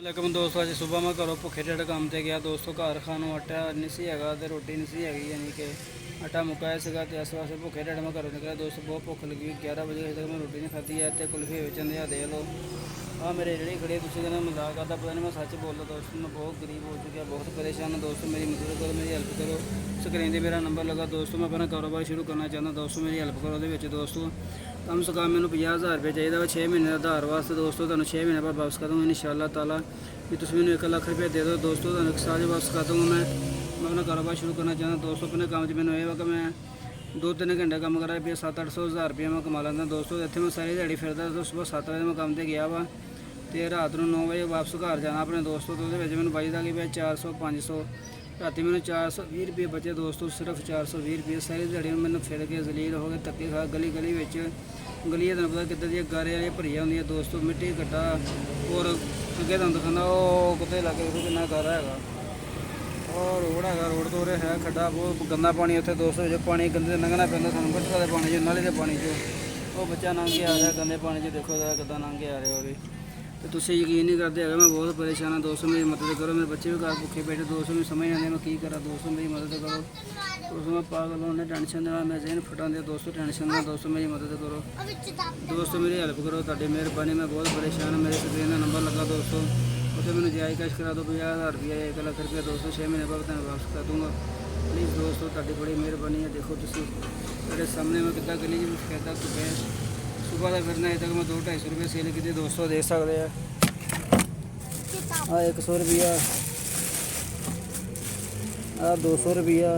लेकिन दोस्तों अज सुबह मैं घरों भुखे ढिड काम से गया दोस्तों। घर खान आटा नहीं सी है तो रोटी नहीं सी हैगी, यानी कि आटा मुकाया सगा तो इस वास्ते भुखे ढिड मैं घरों निकला दोस्तों। बहुत भुख लगी, 11 बजे अजे तक मैं रोटी नहीं खाधी है। तो कुल्फी बेचन दिया दे लो हाँ मेरे रेड़ी खड़ी, तुम कहना मजाक आता, पता नहीं मैं सच बोलता दोस्तों। मैं बहुत गरीब हो चुका, बहुत परेशान हूँ दोस्तों। मेरी मदद करो, मेरी हेल्प करो। स्क्रीन पर मेरा नंबर लगा दोस्तों। मैं अपना कारोबार शुरू करना चाहता दोस्तों, मेरी हेल्प करो। वो दोस्तों कम से कम मैंने 50,000 रुपये चाहिए वा 6 महीने का आधार वास्ते दोस्तों। तुम 6 महीने बाद वापस कर दूँगा इंशाअल्लाह ताला। भी तुम मैंने 1 लाख रुपये दे दो दोस्तों, तुम 1 साल वापस कर दूँगा। मैं अपना कारोबार शुरू करना चाहता दोस्तों। अपने काम मैंने ये कि मैं 2-3 घंटे काम करा रुपये 700-800 रुपये मैं कमा लेंदा दोस्तों। इतने मैं सारी दिहाड़ी फिरदा तो सुबह 7 बजे मैं काम पर गया वा तो रात को 9 बजे वापस घर जाना अपने दोस्तों। तो मैंने बचता कि 400-500 राती मैंने 420 रुपये बचे दोस्तों, सिर्फ 420 रुपये। सारी दिहाड़ी मैंने फिर के जलील हो गए, धक्के खा गली गली गली तुम पता कितने दी गारे वाली भरिया होंगे दोस्तों, मिट्टी गड्ढा। और अगे तुम दिखाना वो कुत्ते लागे देखो कितना गारा है और रोड है, रोड तो है खड्डा, बहुत गंदा पानी उत्थे दोस्तों। जो पानी गंदे लंघना पैंदा सानूं बटका दे पानी च, नाले के पानी च वो बच्चा लंघ के आ रहा गंदे पानी च, देखो कितना लंघ के आ रहे हो भी। तो तुम यकीन नहीं करते है, मैं बहुत परेशान हाँ दोस्तों। मेरी मदद करो, मेरे बच्चे भी घर भुखे बैठे दोस्तों। मैं समझ नहीं आती मैं की करा दोस्तों, मेरी मदद करो दोस्तों। मैं पागल होने टेंशन देना, मैं जहन फटा दिया दोस्तों, टेंशन ना दोस्तों। मेरी मदद करो दोस्तों, मेरी हेल्प करो, ताड़ी मेहरबानी। मैं बहुत परेशान हाँ। मेरे स्क्रीन का नंबर लगा दोस्तों, उसे मैंने जायज़ कैश करा दो 50,000 रुपया 1 लाख रुपया दोस्तों। 6 महीने बाद मैं वापस कर दूँगा प्लीज़ दोस्तों, ताड़ी बड़ी मेहरबानी है। देखो तुम मेरे सामने मैं कितना गली कहता सुबह सुबह का फिरना अजे तक मैं 200-250 रुपये सेल की दोस्तों, देख सकते हैं। हाँ 100 रुपया, 200 रुपया,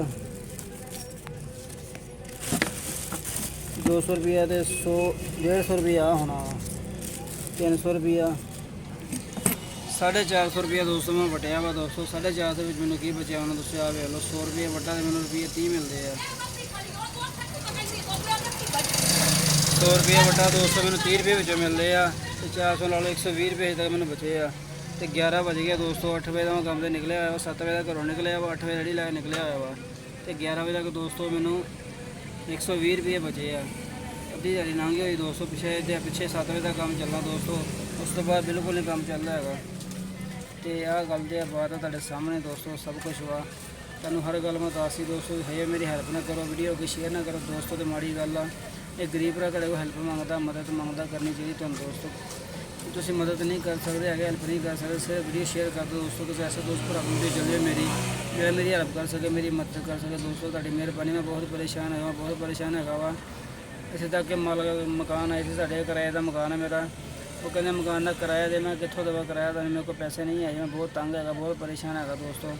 200 रुपया तो 100-150 रुपया होना, 300 रुपया, 450 रुपया दोस्तों। मैं वटिया वा दोस्तों, 450 मैंने की बचा होना तुम आप वेख लो। 100 रुपये वटा तो मैंने रुपये 30 मिलते हैं। 100 रुपये वटा दोस्तों मैंने 30 रुपये बच्चों मिलते हैं। तो 400 ला लो 120 रुपये तक मैंने बचे आ। तो 11 बज गया दोस्तों। 8 बजे का मैं काम से निकलिया हुआ, 7 बजे घरों निकलिया वा, 8 बजे रेडी लैके निकलिया हुआ वा। तो 11 बजे तक दोस्तों मैनू 120 रुपये बचे आ। अद्धी दिहाड़ी लंघ गई दोस्तों। पिछे 7 बजे तक काम चलना दोस्तों, उस तो बाद बिल्कुल नहीं काम चल रहा है। तो आह गल तो बात है तुहाडे सामने दोस्तों, सब कुछ वा तुहानूं हर गल मैं दसी दोस्तों। है मेरी हेल्प ना करो, वीडियो को शेयर ना करो दोस्तों, तो माड़ी गल आ। एक गरीब भरा तुहाडे कोल हेल्प मंगदा, मदद मंगदा, करनी चाहिए तुहानूं दोस्तों। तुसीं मदद नहीं कर सकते है, हेल्प नहीं कर सकते, सिर्फ वीडियो शेयर कर दो दोस्तों। तो ऐसे दोस्त भरा वीडियो चलिए मेरी जो है मेरी हेल्प कर सके, मेरी मदद कर सके दोस्तों, तुहाडी मेहरबानी। मैं बहुत परेशान है, बहुत परेशान है वा। इत्थे तक कि मकान है इत्थे साडे किराए का मकान है मेरा। वो कहते मकान का किराया दे, मैं कितों देवा किराया था, मेरे को पैसे नहीं है। मैं बहुत तंग है, बहुत परेशान है दोस्तों।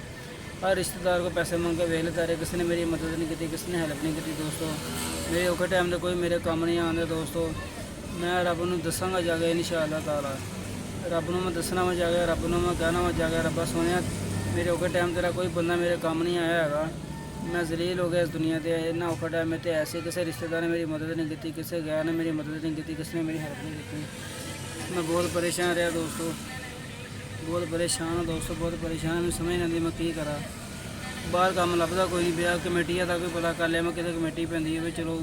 हर रिश्तेदार को पैसे मंग के वेख लेता रहे, किसी ने मेरी मदद नहीं की, किसी ने हेल्प नहीं की दोस्तों। मेरे औखे टाइम से कोई मेरे काम नहीं आते दोस्तों। मैं रब नूं दसांगा जाके इंशाअल्लाह ताला, रब नूं मैं दसना वा जाके, रब नूं मैं कहना वा जाके, रब्बा सोनिया मेरे औखे टाइम तेरा कोई बंदा मेरे काम नहीं आया है। मैं जलील हो गया इस दुनिया से। इन्ना औखा टाइम में तो ऐसे किसी रिश्तेदार ने मेरी मदद नहीं की, किसी गैर ने मेरी मदद नहीं की, किसी ने मेरी हेल्प नहीं की। मैं बहुत परेशान रहा दोस्तों, बहुत परेशान हाँ दोस्तों, बहुत परेशान। मैं समझ नहीं आती मैं की करा। बाहर काम लभदा कोई नहीं पिया, कमेटियां तक भी पता कर लिया मैं, कितने कमेटी पैंदी है भी चलो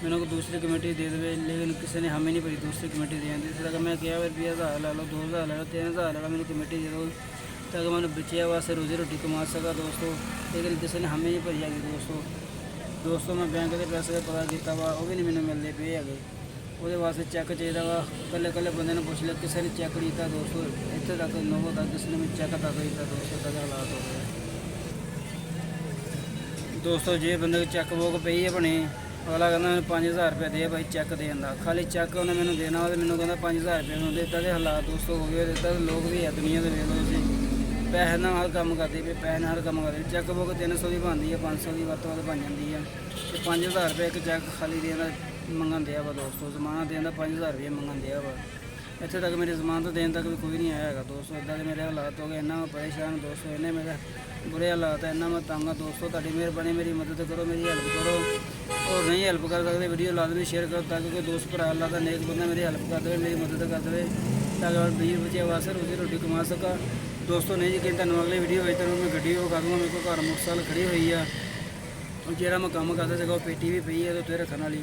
मैंने को दूसरी कमेटी दे दे, लेकिन किसी ने हमें नहीं पड़ी दूसरी कमेटी देने की। इसलिए मैं क्या रुपया 1000 ला लो, 2000 ला लो, 3000 ला लो, मैंने कमेटी दे दो ताकि मैंने बच्चे वास्ते रोजी रोटी कमा सका दोस्तों। लेकिन किसी ने हमें नहीं भरी है दोस्तों। मैं बैंक के पैसे का पता किया वा, वो भी नहीं मैंने मिलते पे है। वो वास्ते चैक चाहिए वा, कल्ले कल्ले बंदे ने पुछ लिया, किसी ने चैक नहीं किया दोस्तों। इतने तक नोवो तक किसी ने चैक तक किया दोस्तों, तक हालात हो गए दोस्तों। जे बंदे को चैक बुक पई है बनी, अगला कहना मैं 5000 रुपये दे भाई चैक देना, खाली चैक उन्हें मैंने देना तो मैंने कहना 5000 रुपये मैंने देता। तो हालात दोस्तों हो गए देता। तो लोग भी है दुनिया के वेख लो तुम, पैसे ना हर काम करते पे, पैसे ना हर काम करते। चैक बुक 300 की बनती है, 500 की वध वध बन जाती है। तो 5000 रुपये एक चैक खाली देना मंगन दिया वा दोस्तों। जमानत देना 5000 रुपये मंगन दिया वा। इतने तक मेरी जमानत देने तक भी कोई नहीं आया है दोस्तों। इदा के मेरे हालात हो गए, इन्ना मैं परेशान दोस्तों, इन्ने मेरे बुरे हालात है, इन्ना मैं तंग हाँ दोस्तों। ताड़ी मेहरबानी, मेरी मदद करो, मेरी हेल्प करो। और नहीं हेल्प कर सकते वीडियो लाजमी शेयर करो, ताकि कोई दोस्त भरा अल्लाह का नेक बंदा मेरी हेल्प कर दे, मेरी मदद कर दे, ताकि और 20 बच्चे वास्ते रोजी रोटी कमा सका दोस्तों। नहीं यकीन तुम अगली वीडियो मैं गड्डी वो कर दूँगा। मेरे को घर मोटरसाइकिल खड़ी हुई है, और जो मैं काम करता सका पेटी भी पई है तो उत्ते रखने वाली।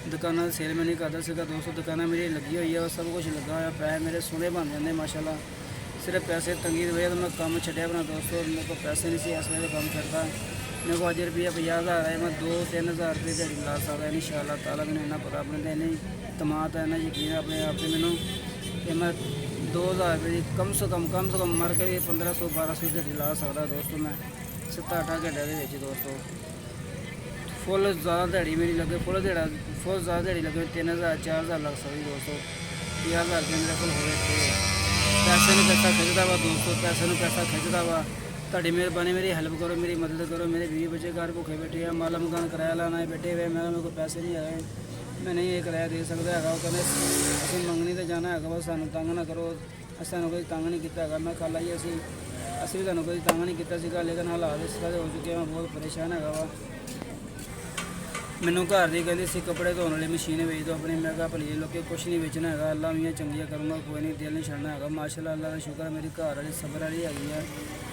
दुकाना सेल में नहीं करता सका दोस्तों, दुकाना मेरी लगी हुई है, सब कुछ लगा हुआ, पैसे मेरे सोने बन जाते माशाल्लाह। सिर्फ पैसे तंगी की वजह तो मैं काम छड्या अपना दोस्तों। मेरे को पैसे नहीं सी इस वजह काम छड्डा। मेरे को अज रुपया 50,000 है, मैं 2-3 हज़ार रुपये दिहाड़ी ला सकदा इंशाअल्लाह ताला। मैंने इन्ना पता अपने ते इन्नी तमाद है, इन्ना यकीन अपने आप से मैनू कि मैं 2,000 रुपये कम से कम मर के भी 1500-1200 दिहाड़ी ला सकदा दोस्तों मैं 7-8 घंटे के विच दोस्तों। फुल ज़्यादा दिहाड़ी मेरी लगे, फुल ज़्यादा दिहाड़ी लगे 3,000-4,000 लग सकती दोस्तों। 50,000 रुपये मेरे को हो पैसे में पैसा खिंचता वा दोस्तों, पैसे में पैसा खिंचता वा। ਤੁਹਾਡੀ ਮਿਹਰਬਾਨੀ, मेरी हेल्प करो, मेरी मदद करो। मेरे 20 बच्चे घर भुखे बैठे हैं, माला मकान किराया लाना है बैठे हुए। मेरे को पैसे नहीं है, मैं नहीं ये किराया दे सकता है। वो कहते असं मंगनी तो जाना है, बस सानू तंग ना करो। असं कोई तंग नहीं किया है। मैं कल आई असी भी तुम कोई तंग नहीं किया, लेकिन हालात इस तरह हो चुके हैं, बहुत परेशान है वा। मैनू घर की कहती सी कपड़े धोने वाली मशीन बेच दो अपनी। मैं कहा भली लोग कुछ नहीं बेचना है, अल्लाह मियाँ चंगिया करूँगा, कोई नहीं, दिल नहीं छड़ना है। माशाअल्लाह अल्लाह का शुक्र है, मेरी घर वाली सबर वाली हैगी है।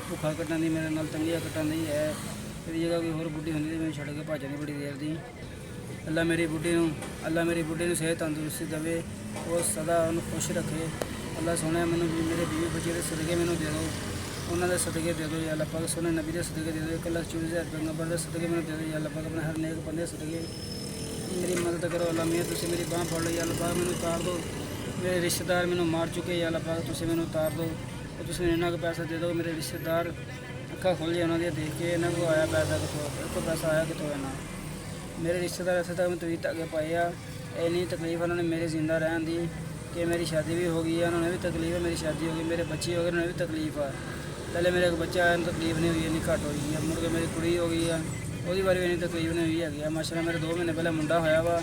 भुखा कट्टन की मेरे नाल तंगिया कट्टन दी है। मेरी जगह कोई होर बुढ़ी होंगी तो मैं छड़ के भज नहीं बड़ी देर दी। अल्लाह मेरी बुढ़ी नूं सेहत तंदुरुस्ती देवे, वो सदा उन्हें खुश रखे। अल्लाह सोने मैनू मेरे 20 बच्चे के सदके मैनू दे दो, उन्होंने सदके दे दो या अल्लाह पाक। सोने नबी के सदके दे दो, 1,24,000 रुपये नंबर के सदके मैंने दे दो या अल्लाह पाक। अपने हर नेक बंदे सदके मेरी मदद करो अल्लाह मियाँ। तुम मेरी बाँह फड़ लो या अल्लाह पाक, मैनू उतार दो। मेरे रिश्तेदार मैनू मार चुके या अल्लाह पाक, तुम मैनू उतार दो। और तुम इन्ना को पैसा दे दो, मेरे रिश्तेदार अखा खोल जाए उन्होंने देख के इन्होंने को आया पैसा कितों, इनको पैसा आया कितों है ना। मेरे रिश्तेदार इतने तक मैं तवीत अगे पाए आ। इन्नी तकलीफ उन्होंने मेरे जिंदा रहन दी कि मेरी शादी भी हो गई है, उन्होंने भी तकलीफ है, मेरी शादी हो गई, मेरे बच्चे हो गए, उन्होंने भी तकलीफ है। पहले मेरे एक बच्चा आया, तकलीफ नहीं हुई, इन्नी घट हुई है। मुड़ के मेरी कुड़ी हो गई है, वो बारी भी इन्नी तकलीफ नहीं हुई है। माशाअल्लाह मेरे 2 महीने पहले मुंडा होया वा,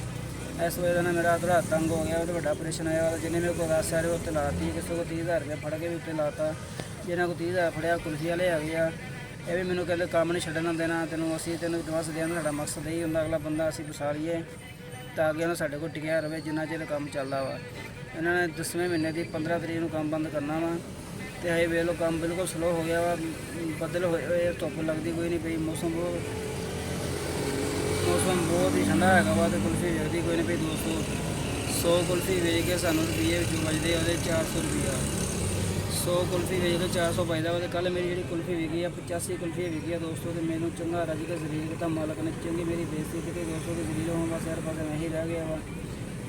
इस वजह से मेरा थोड़ा तंग हो गया, तो बड़ा ऑपरेशन आया। जिन्हें मेरे को रात सारे उत्ते लाती, किसी को 30,000 रुपये फड़ के भी उत्ते लाता, जिन्होंने को 30,000 फड़िया कुल्फी वाले आ गया। ये भी मैंने कहते काम नहीं छड्डन देना तेनों, असीं तेनों दस देना, साडा मकसद यही होंदा अगला बंदा असीं बसा लीए ताकि उन्हें साढ़े को टिकिया रहे जिन्ना चिर काम चलता वा। इन्होंने 10वें महीने की 15 तरीक को काम बंद करना वा, तो अभी वे लो काम बिल्कुल स्लो हो गया वा। बदल होए, धुप्प लगती कोई नहीं पई, मौसम बहुत ही ठंडा है वा, तो कुल्फी विकती कोई नहीं पई दोस्तों। 100 कुल्फी वेच के सानू रुपये बजते वो 400 रुपया। 100 कुल्फी वेच के 400 बजता वा। कल मेरी जी कुल्फी विकी है 85 कुल्फी विकी है दोस्तों। तो मैंने चंगा रज के जलील किया मालक ने, चंगी मेरी बेइज्जती की दोस्तों। के जलील होगा बस हर पास मैं ही रह गया वा,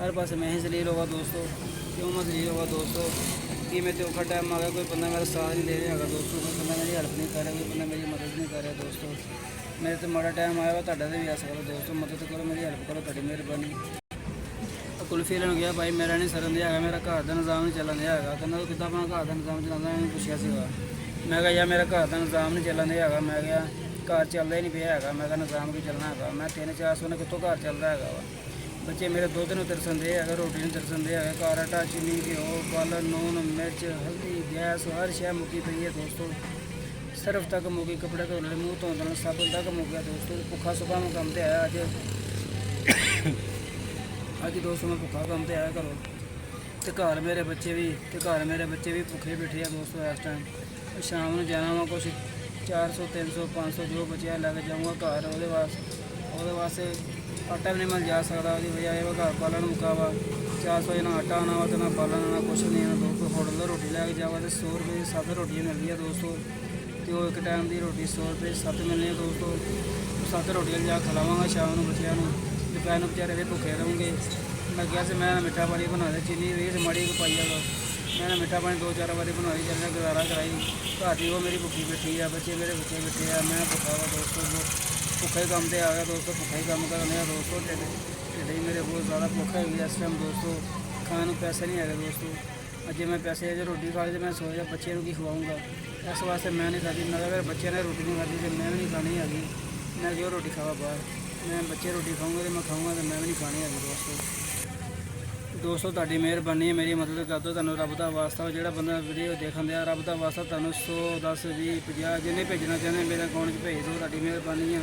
हर पास मैं ही जलील होगा दोस्तों। क्यों मैं जलील होगा दोस्तों कि मैं औखा टाइम आ गया, कोई बंदा मेरा साथ नहीं दे रहा है दोस्तों, कोई बंदा मेरी हेल्प नहीं कर रहा, कोई बंदा मेरी मदद नहीं कर रहा दोस्तों। मेरे तो माड़ा टाइम आया वा, तुहाडा भी आ सकदा दोस्तों। मदद करो, मेरी हेल्प करो, तुहाडी मेहरबानी। कुल्फी लेन गया भाई, मेरा नहीं सरन दिया, मेरा घर का निज़ाम नहीं चलन दिया। कहना तो कितना अपना घर का निज़ाम चलाना, इन्हें पूछा सीगा। मैं कहा यार मेरा घर का निज़ाम नहीं चलन दिया। मैं क्या घर चलता ही नहीं पिया है। मैं कहा निज़ाम की चलना है। मैं 300-400 ने कितों घर चलता है वा। बच्चे मेरे दुध में तरसन दे है, रोटी नहीं तरसन दे है। घर आटा चीनी घ्यो बालन नून मिर्च हल्दी गैस हर शह मुक्की पई है दोस्तों। सर्फ तक मुक्की, कपड़े धोने मुँह धोने साबुन तक मुक गया दोस्तों। भुखा सुबह में काम से आया अज दोस्तों। मैं भुखा काम से आया करो, तो घर मेरे बच्चे भी भुखे बैठे हैं दोस्तों। इस टाइम शाम को जाना वा, कुछ 400 300 500 जो बचे लैके जाऊँगा घर। वो वास्ते आटा भी नहीं मिल जा सकता, वो वजह है घर बालन मुका वा। 400 ना आटा आना वा, तो ना बालन आना, कुछ नहीं है दोस्तों। होटल की रोटी लैके जावा तो 100 रुपये 7 रोटियाँ मिलती है दोस्तों। तो एक टाइम की रोटी 100 रुपये 7 मिलनी है दोस्तों। 7 रोटियां जा खिलावांगा शाम को बच्चों को, दोपहर को बेचारे भी भुखे रहूँगे। मैं क्या मैं मिठा पानी बना दे, चीनी भी माड़ी को पाई है। मैंने मिठा पानी 2-4 बारी बनाई, चलने गुजारा कराई। घर की वो मेरी भुखी बैठी है, बच्चे मेरे भुखे बैठे हैं। मैं भुखा वा दोस्तों, भुखा ही काम से आ गया दोस्तों। भुखा ही काम करने दोस्तों। ढिड ही मेरे बहुत ज़्यादा भुखा है इस टाइम दोस्तों। खाने को पैसे नहीं है दोस्तों। अजे मैं पैसे जो रोटी खा ली तो मैं सोचा बच्चे को की खवाऊँगा, इस वास्ते मैं नहीं खाती। मैं अगर बच्चे ने रोटी नहीं खाती तो मैं भी नहीं खानी हैगी। मैं जो रोटी खावा बाहर, मैं बच्चे रोटी खाऊँगा तो मैं खाऊँगा, तो मैं भी नहीं खानी हैगी दोस्तों। तुहाडी मेहरबानी है, मेरी मदद कर दो। तुहानूं रब दा वास्ता जो बंदा वीडियो देखन दिया, रब दा वास्ता तुहानूं 100 10 20 50 जिन्हें भेजना चाहते मेरे अकाउंट 'च भेज दो। तुहाडी मेहरबानी है,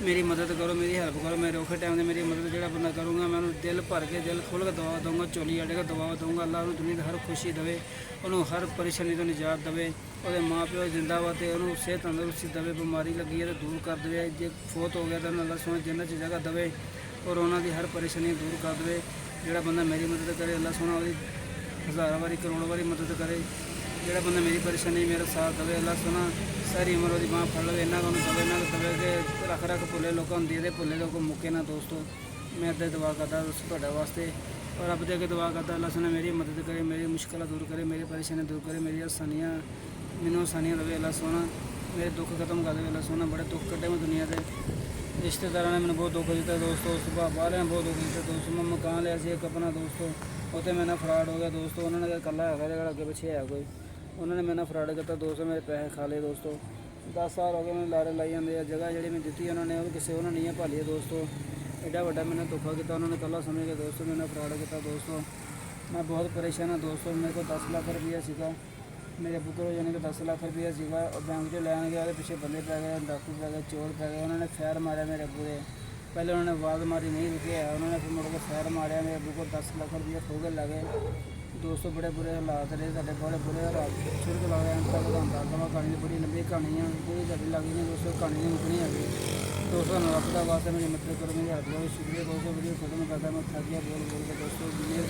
मेरी मदद करो, मेरी हेल्प करो। मेरे औखे टाइम से मेरी मदद जो बंदा करूँगा, मैं उन्हें दिल भर के दिल खोल के दवा दूँगा, चोली अड़े के दवा दूँगा। अल्लाह उन्हें दुनिया हर खुशी देवे, उन्होंने हर परेशानी तो निजात देवे। और माँ प्यो जिंदा वा तो उन्होंने सेहत तंदुरुस्ती देवे, बीमारी लगी है तो दूर कर दे। जो फोत हो गया तो अल्लाह सोने जन्नत च जगह देवे और उन्होंने हर परेशानी दूर कर दे। जोड़ा बंदा मेरी मदद करे, अल्लाह सोना वो 1000 बारी करोड़ बारी मदद करे। ਜਿਹੜਾ ਬੰਦਾ ਮੇਰੀ ਪਰੇਸ਼ਾਨੀ ਮੇਰਾ ਸਾਥ ਦੇਵੇ ਅੱਲਾ ਸੋਹਣਾ ਸਾਰੀ ਉਮਰ ਉਹਦੀ ਬਾਂਹ ਫੜ ਲਵੇ। ਇਹਨਾਂ ਨੂੰ ਦਵੇ, ਇਹਨਾਂ ਨੂੰ ਦਵੇ ਕਿ ਰੱਖ ਰੱਖ ਭੁੱਲੇ ਲੋਕਾਂ ਨੂੰ ਦੇ ਦੇ, ਭੁੱਲੇ ਲੋਕ ਮੁੱਕੇ ਨਾ ਦੋਸਤੋ। ਮੈਂ ਇੱਦਾਂ ਹੀ ਦੁਆ ਕਰਦਾ ਦੋਸਤੋ ਤੁਹਾਡੇ ਵਾਸਤੇ, ਔਰ ਰੱਬ ਦੇ ਅੱਗੇ ਦੁਆ ਕਰਦਾ ਅੱਲਾ ਸੋਹਣਾ ਮੇਰੀ ਮਦਦ ਕਰੇ, ਮੇਰੀ ਮੁਸ਼ਕਲਾਂ ਦੂਰ ਕਰੇ, ਮੇਰੀ ਪਰੇਸ਼ਾਨੀਆਂ ਦੂਰ ਕਰੇ, ਮੇਰੀ ਆਸਾਨੀਆਂ ਮੈਨੂੰ ਆਸਾਨੀਆਂ ਦੇਵੇ ਅੱਲਾ ਸੋਹਣਾ, ਮੇਰੇ ਦੁੱਖ ਖਤਮ ਕਰ ਦੇਵੇ ਅੱਲਾ ਸੋਹਣਾ। ਬੜੇ ਦੁੱਖ ਕੱਢੇ ਮੈਂ ਦੁਨੀਆ ਦੇ, ਰਿਸ਼ਤੇਦਾਰਾਂ ਨੇ ਮੈਨੂੰ ਬਹੁਤ ਦੁੱਖ ਦਿੱਤਾ ਦੋਸਤੋ, ਸੁਭਾਅ ਬਾਹਰਿਆਂ ਬਹੁਤ ਦੁੱਖ ਦਿੱਤਾ ਦੋਸਤੋ। ਮੈਂ ਮਕਾਨ ਲਿਆ ਸੀ ਇੱਕ ਆਪਣਾ ਦੋਸਤੋ, ਉੱਥੇ ਮੇਰੇ ਨਾਲ ਫਰਾਡ ਹੋ ਗਿਆ ਦੋਸਤੋ। ਉਹਨਾਂ ਨੇ ਕਿਹਾ ਇਕੱਲਾ ਹੈਗਾ ਜਿਹੜਾ ਅੱਗੇ ਪਿੱਛੇ ਹੈ ਕੋਈ, ਉਹਨਾਂ ਨੇ ਮੇਰੇ ਨਾਲ ਫਰਾਡ ਕੀਤਾ ਦੋਸਤੋ, ਮੇਰੇ ਪੈਸੇ ਖਾ ਲਏ ਦੋਸਤੋ। 10 ਸਾਲ ਹੋ ਗਏ ਮੈਨੂੰ ਲਾਰੇ ਲਾਈ ਜਾਂਦੇ ਆ। ਜਗ੍ਹਾ ਜਿਹੜੀ ਮੈਂ ਦਿੱਤੀ ਉਹਨਾਂ ਨੇ ਉਹ ਵੀ ਕਿਸੇ ਉਹਨਾਂ ਨਹੀਂ ਭਾਲੀ ਹੈ ਦੋਸਤੋ। ਐਡਾ ਵੱਡਾ ਮੈਨੂੰ ਧੋਖਾ ਕੀਤਾ ਉਹਨਾਂ ਨੇ, ਇਕੱਲਾ ਸਮਝ ਕੇ ਦੋਸਤੋ ਮੇਰੇ ਨਾਲ ਫਰਾਡ ਕੀਤਾ ਦੋਸਤੋ। ਮੈਂ ਬਹੁਤ ਪਰੇਸ਼ਾਨ ਹਾਂ ਦੋਸਤੋ। ਮੇਰੇ ਕੋਲ 10 ਲੱਖ ਰੁਪਈਆ ਸੀਗਾ, ਮੇਰੇ ਬੁੱਕਰ ਯਾਨੀ ਕਿ 10 ਲੱਖ ਰੁਪਈਆ ਸੀਗਾ, ਉਹ ਬੈਂਕ 'ਚੋਂ ਲੈਣ ਗਿਆ, ਉਹਦੇ ਪਿੱਛੇ ਬੰਦੇ ਪੈ ਗਏ, ਡਾਕੂ ਪੈ ਗਏ, ਚੋਰ ਪੈ ਗਏ। ਉਹਨਾਂ ਨੇ ਫੈਰ ਮਾਰਿਆ ਮੇਰੇ ਬੂਰੇ, ਪਹਿਲੇ ਉਹਨਾਂ ਨੇ ਆਵਾਜ਼ ਮਾਰੀ ਨਹੀਂ ਰੁਕਿਆ, ਉਹਨਾਂ ਨੇ ਫਿਰ ਮੁੜ ਕੇ ਫੈਰ ਮਾਰਿਆ, ਮੇਰੇ ਬੁੱਕਰ 10 ਲੱਖ ਰੁਪਈਆ ਖੋ ਕੇ ਲੱਗੇ ਦੋਸਤੋ। ਬੜੇ ਬੁਰੇ ਹਾਲਾਤ ਰਹੇ ਸਾਡੇ, ਬੜੇ ਬੁਰੇ ਹਾਲਾਤ ਸ਼ੁਰੂ ਤੋਂ ਲੱਗਦਾ ਐਂ ਤੱਕ ਹੁੰਦਾ ਕਮਾ। ਕਹਾਣੀ ਦੀ ਬੜੀ ਲੰਬੀ ਕਹਾਣੀ ਆ, ਕੋਈ ਤੁਹਾਡੀ ਲੱਗਦੀ ਨਹੀਂ ਦੋਸਤੋ, ਕਹਾਣੀ ਨਹੀਂ ਮੁੱਕਣੀ ਹੈਗੀ ਦੋਸਤੋ। ਰੱਬ ਦਾ ਵਾਸਤਾ ਮੇਰੀ ਮਦਦ ਕਰੋ, ਮੇਰੀ ਹੱਥ ਬਹੁਤ ਸ਼ੁਕਰੀਆ ਦੋਸਤੋ। ਵੀਡੀਓ ਖਤਮ ਕਰਦਾ ਮੈਂ ਥੱਕ ਗਿਆ ਬੋਲ ਬੋਲ ਕੇ ਦੋਸਤੋ। ਵੀਡੀਓ